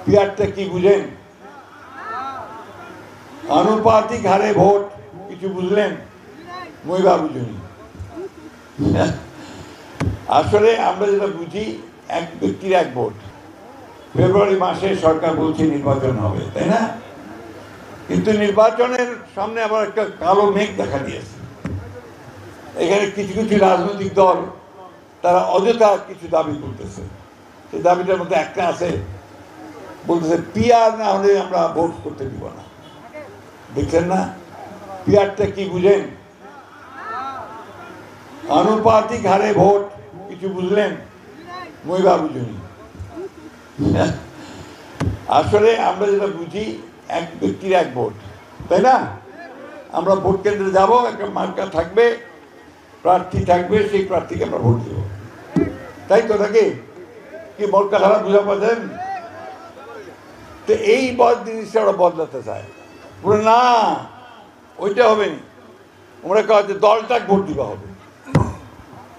পিয়ারটা কি বুঝেন? আনুপাতিক হারে ভোট কিছু বুঝলেন? মইবা বুঝুনি। আসলে আমরা যেটা বুঝি, এক ব্যক্তির এক ভোট। ফেব্রুয়ারি মাসে সরকার বলছে নির্বাচন হবে, তাই না? কিন্তু নির্বাচনের সামনে আবার একটা কালো মেঘ দেখা দিয়েছে। এখানে কিছু কিছু রাজনৈতিক দল তারা অযথা কিছু দাবি করতেছে। সেই দাবিটার মধ্যে একটা আছে, বলতেছে পিয়ার না হলে আমরা ভোট করতে দিব না। দেখছেন না পিয়ারটা কি বুঝেন? আনুপাতিক হারে ভোট কিছু বুঝলেন? মইবা বুঝুনি। আসলে আমরা যেটা বুঝি, এক ব্যক্তির এক ভোট, তাই না? আমরা ভোট কেন্দ্রে যাব, একটা মার্কা থাকবে, প্রার্থী থাকবে, সেই প্রার্থীকে আমরা ভোট দেব, তাই তো নাকি? কি মোটকা খারাপ বুঝা পাচ্ছেন? তো এই জিনিসটা ওরা বদলাতে চায়, বলে না ওইটা হবে না, আমরা কাছে দলটাকে ভোট দিবা হবে।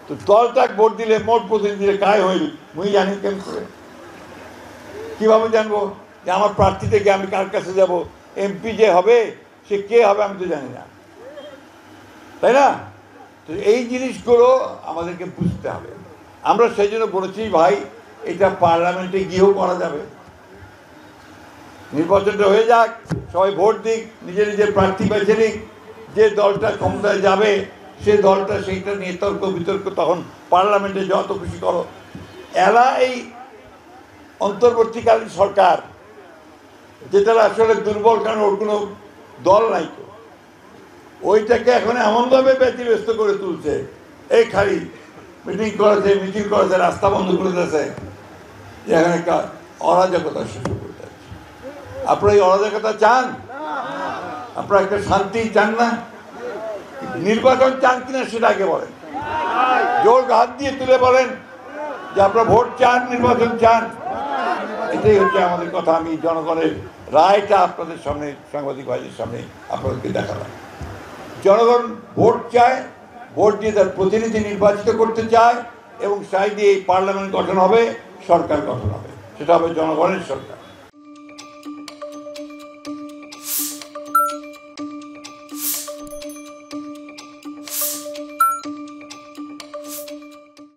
তো দলটাকে ভোট দিলে মোট প্রতিনিধিরা কায় হইল মুই জানি কেন করে? কিভাবে জানবো যে আমার প্রার্থী থেকে আমি কার কাছে যাব? এমপি যে হবে সে কে হবে আমি তো জানি না, তাই না? তো এই জিনিসগুলো আমাদেরকে বুঝতে হবে। আমরা সেই জন্য বলেছি ভাই, এটা পার্লামেন্টে গিয়েও করা যাবে। নির্বাচনটা হয়ে যাক, সবাই ভোট দিক, নিজের নিজের প্রার্থী বেছে নিক, যে দলটা ক্ষমতায় যাবে সে দলটা সেইটা নিয়ে তর্ক বিতর্ক তখন পার্লামেন্টে যত খুশি করো। এরা এই অন্তর্বর্তীকালীন সরকার, যেটা আসলে দুর্বল, কারণ ওর কোনো দল নাই, তো ওইটাকে এখন এমনভাবে ব্যতিব্যস্ত করে তুলছে, এই খালি মিটিং করেছে, মিছিল করেছে, রাস্তা বন্ধ করে দিয়েছে, যে এখানে একটা অরাজকতা শুরু করে যাচ্ছে। আপনারা এই অরাজকতা চান? আপনারা একটা শান্তি চান না? নির্বাচন চান কিনা সেটা আগে বলেন, জোর হাত দিয়ে তুলে বলেন যে আপনারা ভোট চান, নির্বাচন চান। এটাই হচ্ছে আমাদের কথা। আমি জনগণের রায়টা আপনাদের সামনে, সাংবাদিক ভাইদের সামনে আপনাদেরকে দেখালাম। জনগণ ভোট চায়, ভোট দিয়ে তার প্রতিনিধি নির্বাচিত করতে চায়, এবং সেই দিয়ে পার্লামেন্ট গঠন হবে, সরকার গঠন হবে, সেটা হবে জনগণের সরকার।